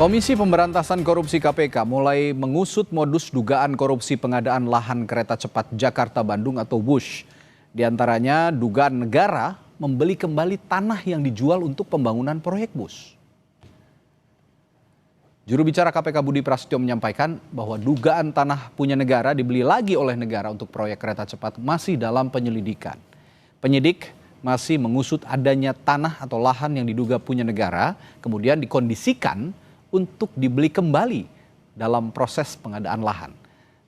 Komisi Pemberantasan Korupsi KPK mulai mengusut modus dugaan korupsi pengadaan lahan kereta cepat Jakarta-Bandung atau WUSH. Di antaranya dugaan negara membeli kembali tanah yang dijual untuk pembangunan proyek bus. Juru bicara KPK Budi Prasetyo menyampaikan bahwa dugaan tanah punya negara dibeli lagi oleh negara untuk proyek kereta cepat masih dalam penyelidikan. Penyidik masih mengusut adanya tanah atau lahan yang diduga punya negara, kemudian dikondisikan untuk dibeli kembali dalam proses pengadaan lahan.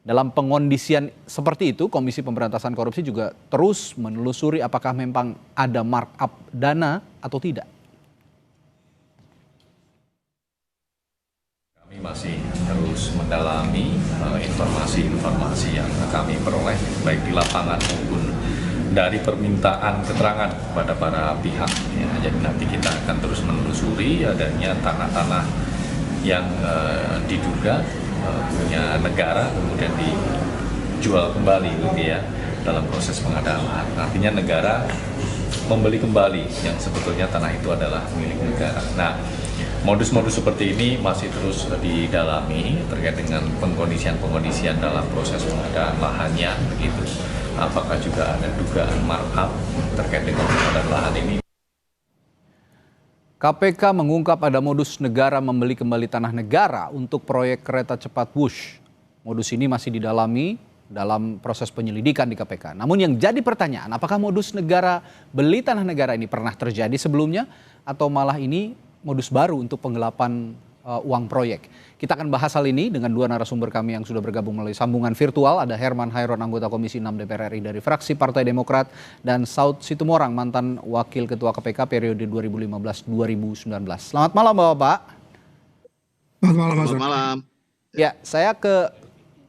Dalam pengondisian seperti itu, Komisi Pemberantasan Korupsi juga terus menelusuri apakah memang ada markup dana atau tidak. Kami masih terus mendalami informasi-informasi yang kami peroleh, baik di lapangan maupun dari permintaan keterangan kepada para pihak. Ya, jadi nanti kita akan terus menelusuri adanya tanah-tanah yang diduga punya negara kemudian dijual kembali gitu ya dalam proses pengadaan lahan. Artinya negara membeli kembali yang sebetulnya tanah itu adalah milik negara. Nah, modus-modus seperti ini masih terus didalami terkait dengan pengkondisian dalam proses pengadaan lahannya begitu. Apakah juga ada dugaan markup terkait dengan pengadaan lahan ini? KPK mengungkap ada modus negara membeli kembali tanah negara untuk proyek kereta cepat WUSH. Modus ini masih didalami dalam proses penyelidikan di KPK. Namun yang jadi pertanyaan, apakah modus negara beli tanah negara ini pernah terjadi sebelumnya atau malah ini modus baru untuk penggelapan uang proyek? Kita akan bahas hal ini dengan dua narasumber kami yang sudah bergabung melalui sambungan virtual. Ada Herman Hairon, anggota Komisi 6 DPR RI dari fraksi Partai Demokrat, dan Saud Situmorang, mantan Wakil Ketua KPK periode 2015-2019. Selamat malam Bapak-Bapak. Selamat malam Mas. Selamat malam. Ya, saya ke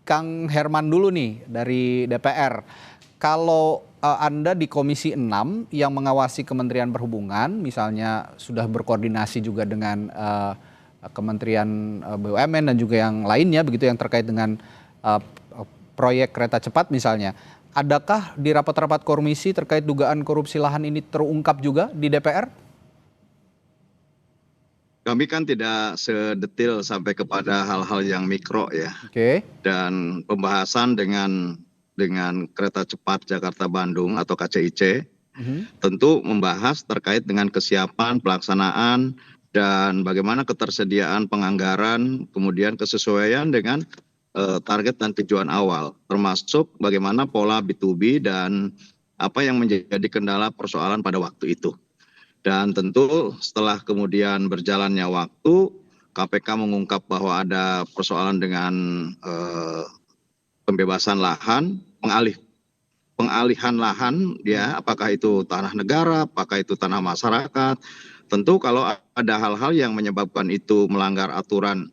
Kang Herman dulu nih dari DPR. Kalau Anda di Komisi 6 yang mengawasi Kementerian Perhubungan, misalnya sudah berkoordinasi juga dengan Kementerian BUMN dan juga yang lainnya begitu yang terkait dengan proyek kereta cepat misalnya. Adakah di rapat-rapat komisi terkait dugaan korupsi lahan ini terungkap juga di DPR? Kami kan tidak sedetil sampai kepada hal-hal yang mikro ya. Oke. Dan pembahasan dengan kereta cepat Jakarta-Bandung atau KCIC tentu membahas terkait dengan kesiapan pelaksanaan dan bagaimana ketersediaan penganggaran, kemudian kesesuaian dengan target dan tujuan awal, termasuk bagaimana pola B2B dan apa yang menjadi kendala persoalan pada waktu itu. Dan tentu setelah kemudian berjalannya waktu, KPK mengungkap bahwa ada persoalan dengan pembebasan lahan, pengalihan lahan, ya, apakah itu tanah negara, apakah itu tanah masyarakat. Tentu kalau ada hal-hal yang menyebabkan itu melanggar aturan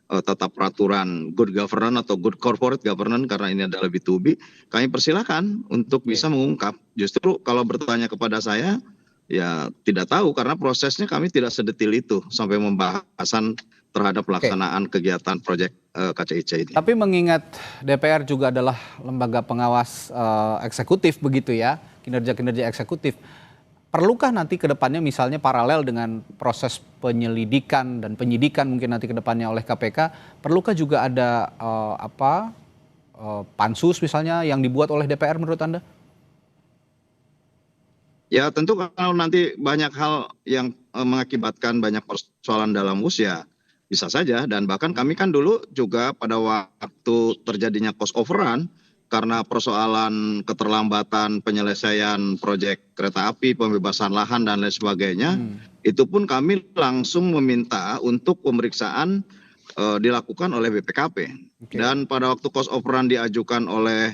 tata peraturan good governance atau good corporate governance karena ini adalah B2B, kami persilakan untuk bisa mengungkap. Justru kalau bertanya kepada saya, ya tidak tahu karena prosesnya kami tidak sedetil itu sampai pembahasan terhadap pelaksanaan kegiatan proyek KCIC ini. Tapi mengingat DPR juga adalah lembaga pengawas eksekutif begitu ya, kinerja-kinerja eksekutif. Perlukah nanti ke depannya misalnya paralel dengan proses penyelidikan dan penyidikan mungkin nanti ke depannya oleh KPK, perlukah juga ada pansus misalnya yang dibuat oleh DPR menurut Anda? Ya tentu kalau nanti banyak hal yang mengakibatkan banyak persoalan dalam WUSH ya bisa saja, dan bahkan kami kan dulu juga pada waktu terjadinya cost overrun karena persoalan keterlambatan penyelesaian proyek kereta api, pembebasan lahan dan lain sebagainya, itu pun kami langsung meminta untuk pemeriksaan dilakukan oleh BPKP. Dan pada waktu cost overrun diajukan oleh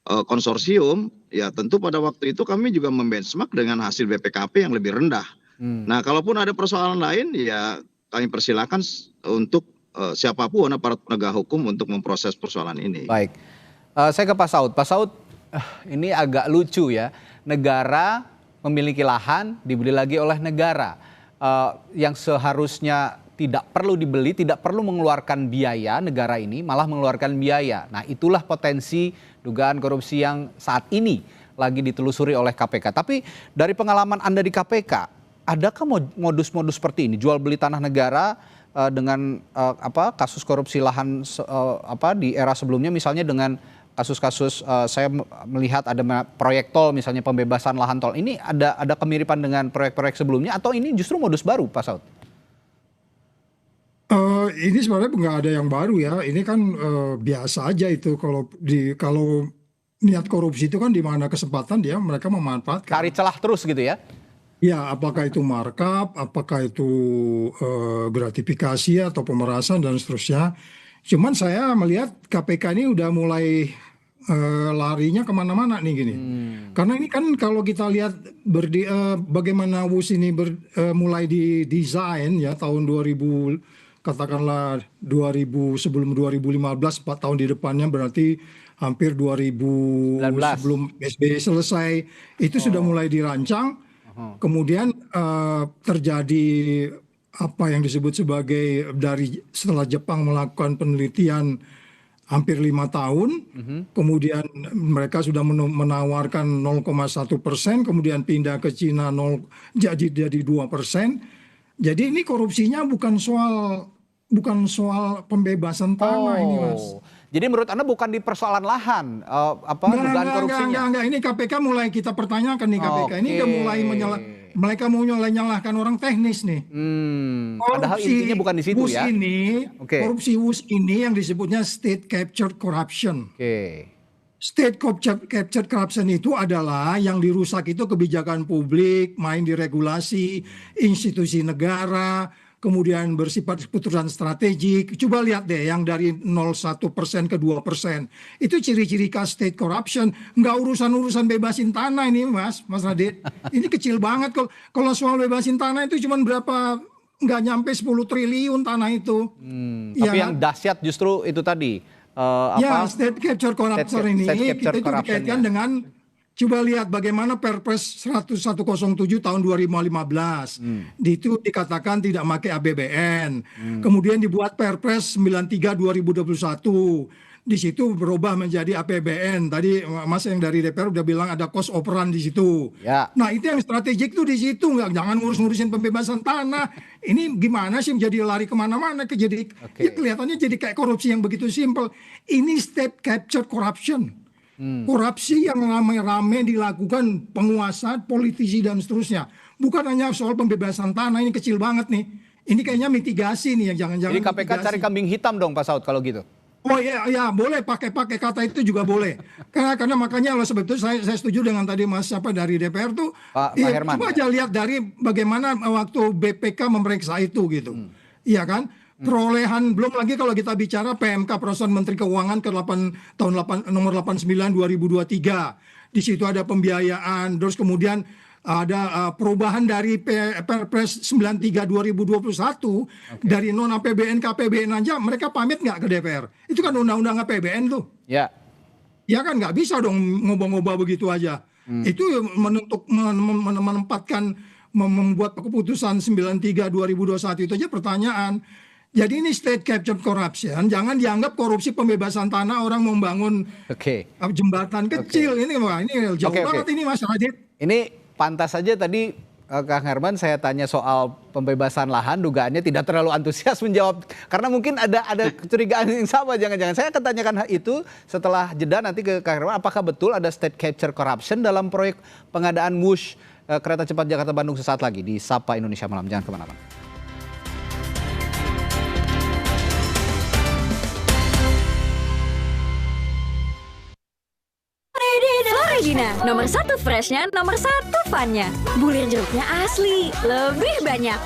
konsorsium, ya tentu pada waktu itu kami juga membenchmark dengan hasil BPKP yang lebih rendah. Nah, kalaupun ada persoalan lain, ya kami persilakan untuk siapapun aparat penegak hukum untuk memproses persoalan ini. Baik. Saya ke Pak Saud. Pak Saud, ini agak lucu ya. Negara memiliki lahan, dibeli lagi oleh negara. Yang seharusnya tidak perlu dibeli, tidak perlu mengeluarkan biaya, negara ini malah mengeluarkan biaya. Nah, itulah potensi dugaan korupsi yang saat ini lagi ditelusuri oleh KPK. Tapi dari pengalaman Anda di KPK, adakah modus-modus seperti ini? Jual beli tanah negara dengan kasus korupsi lahan di era sebelumnya, misalnya dengan kasus-kasus saya melihat ada proyek tol, misalnya pembebasan lahan tol. Ini ada kemiripan dengan proyek-proyek sebelumnya atau ini justru modus baru, Pak Saud? Ini sebenarnya nggak ada yang baru ya. Ini kan biasa aja itu kalau niat korupsi itu kan di mana kesempatan mereka memanfaatkan. Cari celah terus gitu ya? Ya, apakah itu markup, apakah itu gratifikasi atau pemerasan dan seterusnya. Cuman saya melihat KPK ini udah mulai larinya kemana-mana nih gini. Karena ini kan kalau kita lihat bagaimana WUS ini mulai didesain ya tahun 2000, katakanlah 2000 sebelum 2015, 4 tahun di depannya berarti hampir 2000 sebelum SBY selesai itu sudah mulai dirancang. Kemudian terjadi apa yang disebut sebagai setelah Jepang melakukan penelitian hampir 5 tahun, kemudian mereka sudah menawarkan 0,1%, kemudian pindah ke Cina jadi 2%. Jadi ini korupsinya bukan soal pembebasan tanah ini, Mas. Jadi menurut Anda bukan di persoalan lahan, dugaan korupsinya? Enggak. Ini KPK mulai kita pertanyakan nih KPK. Ini udah mulai mereka mau nyalahkan orang teknis nih. Padahal intinya bukan di situ ya. Korupsi WUS ini yang disebutnya state captured corruption. State captured corruption itu adalah yang dirusak itu kebijakan publik, main di regulasi, institusi negara, kemudian bersifat keputusan strategik. Coba lihat deh yang dari 0,1% ke 2%. Itu ciri-ciri khas state corruption. Nggak urusan bebasin tanah ini Mas Radit. Ini kecil banget. Kalau soal bebasin tanah itu cuma berapa, nggak nyampe 10 triliun tanah itu. Tapi yang dahsyat justru itu tadi. State capture corruption ini kita itu dikaitkan dengan, coba lihat bagaimana Perpres 107 tahun 2015. Itu dikatakan tidak pakai APBN. Kemudian dibuat Perpres 93 2021. Di situ berubah menjadi APBN. Tadi Mas yang dari DPR udah bilang ada cost of run di situ. Ya. Nah, itu yang strategik tuh di situ. Jangan ngurusin pembebasan tanah. Ini gimana sih menjadi lari kemana-mana? Ya kelihatannya jadi kayak korupsi yang begitu simpel. Ini state captured corruption. Korupsi yang ramai-ramai dilakukan penguasa, politisi dan seterusnya. Bukan hanya soal pembebasan tanah, ini kecil banget nih. Ini kayaknya mitigasi nih yang jangan-jangan. Jadi KPK mitigasi. cari kambing hitam dong Pak Saud kalau gitu. Oh ya boleh pakai kata itu juga boleh. Karena makanya sebetulnya saya setuju dengan tadi Mas dari DPR tuh. Pak Herman. Coba aja lihat dari bagaimana waktu BPK memeriksa itu gitu. Iya kan? Perolehan, belum lagi kalau kita bicara PMK Peraturan Menteri Keuangan nomor 89 2023. Di situ ada pembiayaan, terus kemudian ada perubahan dari Perpres 93 2021 dari non APBN ke APBN aja mereka pamit nggak ke DPR? Itu kan undang-undang APBN tuh. Ya. Ya kan nggak bisa dong ngubah-ngubah begitu aja. Itu menempatkan membuat keputusan 93 2021 itu aja pertanyaan. Jadi ini state captured corruption, jangan dianggap korupsi pembebasan tanah orang membangun jembatan kecil. Ini jauh banget ini Mas Radit. Ini pantas saja tadi Kang Herman saya tanya soal pembebasan lahan, dugaannya tidak terlalu antusias menjawab. Karena mungkin ada kecurigaan yang sama, jangan-jangan. Saya akan tanyakan itu setelah jeda nanti ke Kang Herman. Apakah betul ada state capture corruption dalam proyek pengadaan WUS kereta cepat Jakarta-Bandung sesaat lagi di Sapa Indonesia Malam. Jangan kemana-mana. Floridina, nomor 1 freshnya, nomor 1 funnya. Bulir jeruknya asli, lebih banyak.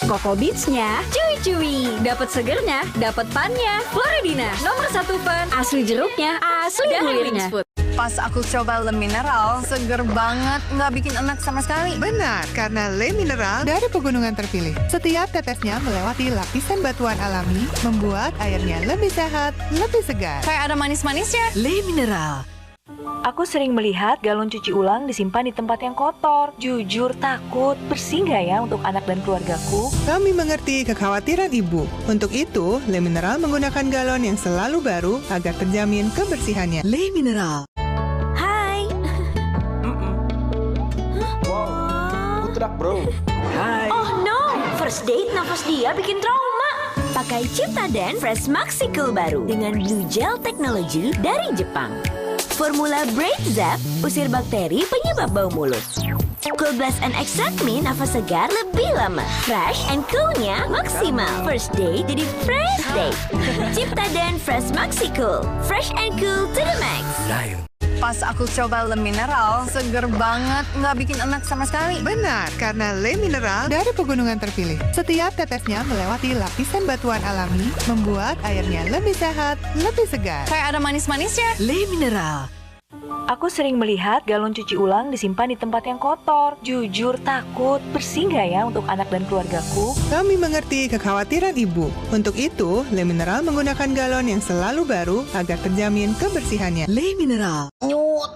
Coco Beats-nya cuy-cuy, dapat segernya, dapat funnya. Floridina, nomor 1 fun, asli jeruknya, asli bulirnya. Pas aku coba Le Mineral, seger banget, nggak bikin enak sama sekali. Benar, karena Le Mineral dari pegunungan terpilih. Setiap tetesnya melewati lapisan batuan alami, membuat airnya lebih sehat, lebih segar. Kayak ada manis-manisnya. Le Mineral. Aku sering melihat galon cuci ulang disimpan di tempat yang kotor. Jujur takut, bersih nggak ya untuk anak dan keluargaku? Kami mengerti kekhawatiran ibu. Untuk itu, Le Mineral menggunakan galon yang selalu baru agar terjamin kebersihannya. Le Mineral. Hai. Wow, putrak bro. Hai. Oh no, first date nafas dia bikin trauma. pakai Ciptaden Fresh Maxi Cool baru dengan Blue Gel Technology dari Jepang. Formula Brain Zap usir bakteri penyebab bau mulut. Cool Blast and Extract Me nafas segar lebih lama. Fresh and cool-nya maksimal. First day jadi fresh day. Ciptaden Fresh Maxi Cool. Fresh and cool to the max. Pas aku coba Le Mineral, seger banget, nggak bikin enak sama sekali. Benar, karena Le Mineral dari pegunungan terpilih. Setiap tetesnya melewati lapisan batuan alami, membuat airnya lebih sehat, lebih segar. Kayak ada manis-manisnya. Le Mineral. Aku sering melihat galon cuci ulang disimpan di tempat yang kotor. Jujur takut, bersih nggak ya untuk anak dan keluargaku? Kami mengerti kekhawatiran ibu. Untuk itu, Le Mineral menggunakan galon yang selalu baru agar terjamin kebersihannya. Le Mineral.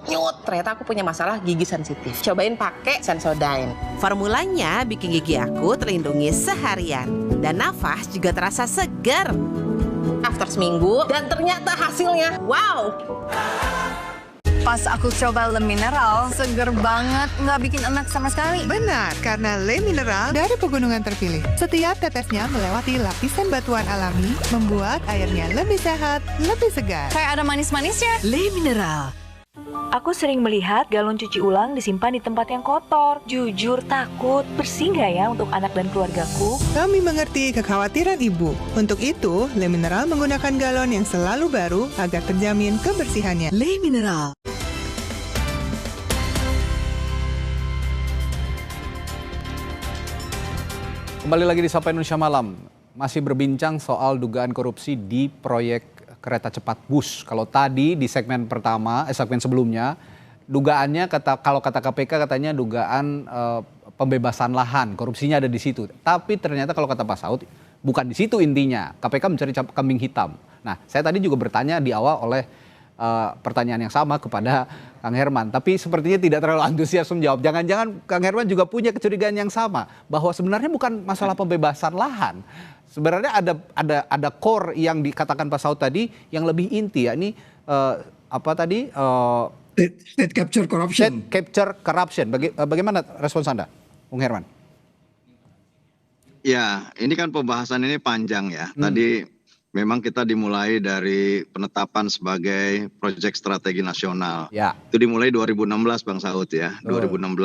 Nyut, ternyata aku punya masalah gigi sensitif. Cobain pakai Sensodyne. Formulanya bikin gigi aku terlindungi seharian. Dan nafas juga terasa segar. After seminggu, dan ternyata hasilnya, wow! Pas aku coba Le Mineral, seger banget, nggak bikin enak sama sekali. Benar, karena Le Mineral dari pegunungan terpilih. Setiap tetesnya melewati lapisan batuan alami, membuat airnya lebih sehat, lebih segar. Kayak ada manis-manisnya. Le Mineral. Aku sering melihat galon cuci ulang disimpan di tempat yang kotor. Jujur takut, bersih nggak ya untuk anak dan keluargaku? Kami mengerti kekhawatiran ibu. Untuk itu, Le Mineral menggunakan galon yang selalu baru agar terjamin kebersihannya. Le Mineral. Kembali lagi di Sapa Indonesia Malam, masih berbincang soal dugaan korupsi di proyek kereta cepat Wush. Kalau tadi di segmen pertama, segmen sebelumnya, dugaannya kalau kata KPK katanya dugaan pembebasan lahan, korupsinya ada di situ. Tapi ternyata kalau kata Pak Saud, bukan di situ intinya. KPK mencari kambing hitam. Nah, saya tadi juga bertanya di awal oleh pertanyaan yang sama kepada Kang Herman, tapi sepertinya tidak terlalu antusias menjawab. Jangan-jangan Kang Herman juga punya kecurigaan yang sama bahwa sebenarnya bukan masalah pembebasan lahan. Sebenarnya ada core yang dikatakan Pak Saud tadi yang lebih inti, yakni State capture corruption. State capture corruption. Bagaimana respons Anda, Bung Herman? Ya, ini kan pembahasan ini panjang ya. Tadi memang kita dimulai dari penetapan sebagai proyek strategi nasional. Ya. Itu dimulai 2016 Bang Saud ya. 2016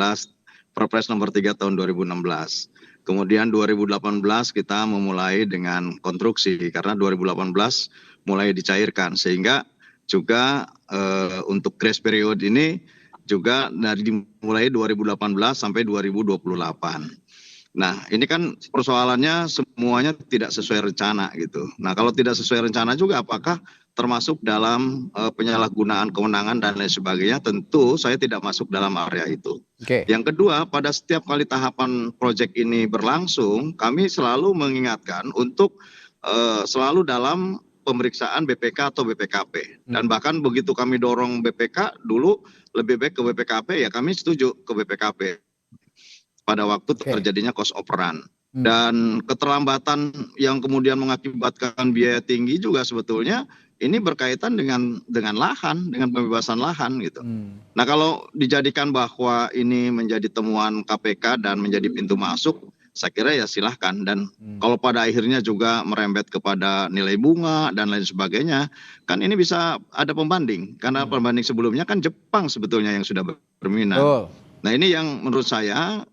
Perpres nomor 3 tahun 2016. Kemudian 2018 kita memulai dengan konstruksi karena 2018 mulai dicairkan sehingga juga untuk grace period ini juga dari dimulai 2018 sampai 2028. Nah, ini kan persoalannya semuanya tidak sesuai rencana gitu. Nah, kalau tidak sesuai rencana juga apakah termasuk dalam penyalahgunaan kewenangan dan lain sebagainya, tentu saya tidak masuk dalam area itu. Okay. Yang kedua, pada setiap kali tahapan proyek ini berlangsung, kami selalu mengingatkan untuk selalu dalam pemeriksaan BPK atau BPKP. Dan bahkan begitu kami dorong BPK dulu, lebih baik ke BPKP, ya kami setuju ke BPKP. Pada waktu terjadinya cost operan. Dan keterlambatan yang kemudian mengakibatkan biaya tinggi juga sebetulnya ini berkaitan dengan lahan, dengan pembebasan lahan gitu. Nah, kalau dijadikan bahwa ini menjadi temuan KPK dan menjadi pintu masuk, saya kira ya silahkan. Dan kalau pada akhirnya juga merembet kepada nilai bunga dan lain sebagainya, kan ini bisa ada pembanding. Karena pembanding sebelumnya kan Jepang sebetulnya yang sudah berminat. Nah, ini yang menurut saya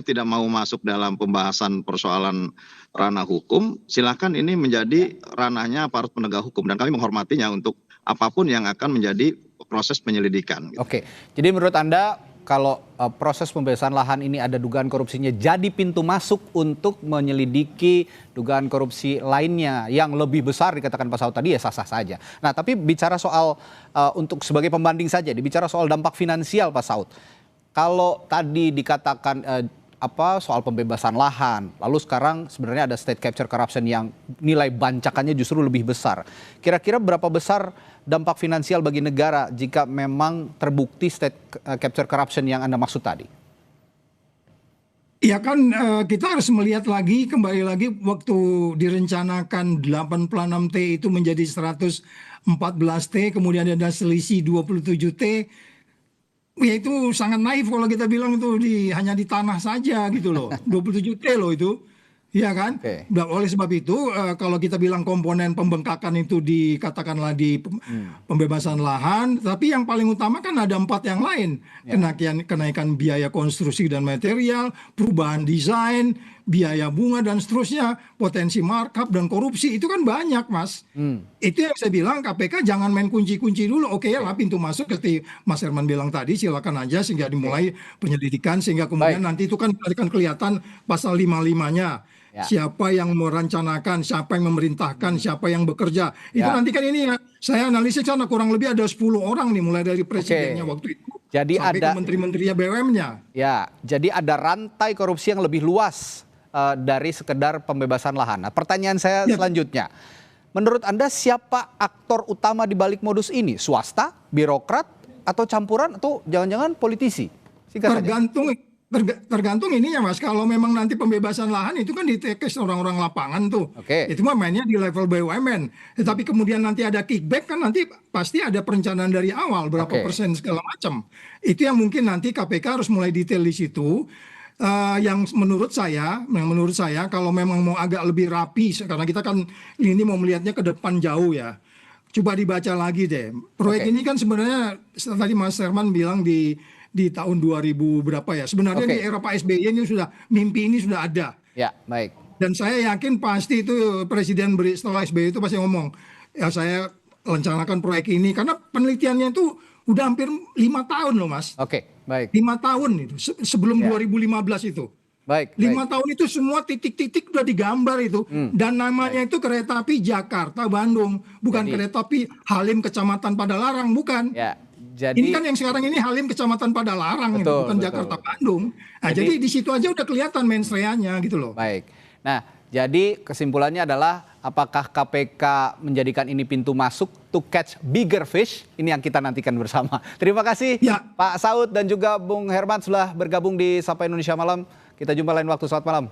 tidak mau masuk dalam pembahasan persoalan ranah hukum, silakan ini menjadi ranahnya aparat penegak hukum dan kami menghormatinya untuk apapun yang akan menjadi proses penyelidikan. Gitu. Oke, jadi menurut Anda kalau proses pembebasan lahan ini ada dugaan korupsinya jadi pintu masuk untuk menyelidiki dugaan korupsi lainnya yang lebih besar dikatakan Pak Saud tadi ya sah-sah saja. Nah, tapi bicara soal untuk sebagai pembanding saja, bicara soal dampak finansial Pak Saud. Kalau tadi dikatakan soal pembebasan lahan, lalu sekarang sebenarnya ada state capture corruption yang nilai bancakannya justru lebih besar. Kira-kira berapa besar dampak finansial bagi negara jika memang terbukti state capture corruption yang Anda maksud tadi? Ya kan kita harus melihat lagi, kembali lagi waktu direncanakan 86T itu menjadi 114T, kemudian ada selisih 27T. Ya itu sangat naif kalau kita bilang itu hanya di tanah saja gitu loh. 27T loh itu. Iya kan? Nah, oleh sebab itu kalau kita bilang komponen pembengkakan itu dikatakanlah di pembebasan lahan, tapi yang paling utama kan ada 4 yang lain. Kenaikan biaya konstruksi dan material, perubahan desain, biaya bunga dan seterusnya, potensi markup dan korupsi itu kan banyak, Mas. Itu yang saya bilang KPK jangan main kunci-kunci dulu. Oke lah, pintu masuk seperti Mas Herman bilang tadi, silakan aja sehingga dimulai penyelidikan sehingga kemudian nanti itu kan akan kelihatan pasal 55-nya. Siapa yang merencanakan, siapa yang memerintahkan, siapa yang bekerja. Itu nanti kan ini saya analisis sana kurang lebih ada 10 orang nih mulai dari presidennya waktu itu. Jadi sampai ke menteri-menterinya BUMN-nya. Ya, jadi ada rantai korupsi yang lebih luas dari sekedar pembebasan lahan. Nah, pertanyaan saya selanjutnya. Menurut Anda siapa aktor utama di balik modus ini? Swasta, birokrat, atau campuran, atau jangan-jangan politisi? Singkat saja. Tergantung ininya, Mas. Kalau memang nanti pembebasan lahan itu kan ditekes orang-orang lapangan tuh. Itu mah mainnya di level BUMN. Tetapi kemudian nanti ada kickback kan nanti pasti ada perencanaan dari awal berapa persen segala macam. Itu yang mungkin nanti KPK harus mulai detail di situ. Yang menurut saya kalau memang mau agak lebih rapi karena kita kan ini mau melihatnya ke depan jauh ya. Coba dibaca lagi deh. Proyek ini kan sebenarnya tadi Mas Herman bilang di tahun 2000 berapa ya. Sebenarnya di era Pak SBY ini mimpi ini sudah ada. Ya, baik. Dan saya yakin pasti itu Presiden setelah SBY itu pasti ngomong, ya saya rencanakan proyek ini karena penelitiannya itu udah hampir 5 tahun loh, Mas. Baik. 5 tahun itu sebelum 2015 itu. Baik. 5 tahun itu semua titik-titik udah digambar itu. Dan namanya itu kereta api Jakarta Bandung, bukan kereta api Halim Kecamatan Padalarang, bukan. Ini kan yang sekarang ini Halim Kecamatan Padalarang, bukan Jakarta Bandung. Nah, jadi di situ aja udah kelihatan mensreanya gitu loh. Baik. Nah, jadi kesimpulannya adalah apakah KPK menjadikan ini pintu masuk to catch bigger fish? Ini yang kita nantikan bersama. Terima kasih Pak Saud dan juga Bung Herman sudah bergabung di Sapa Indonesia Malam. Kita jumpa lain waktu. Selamat malam.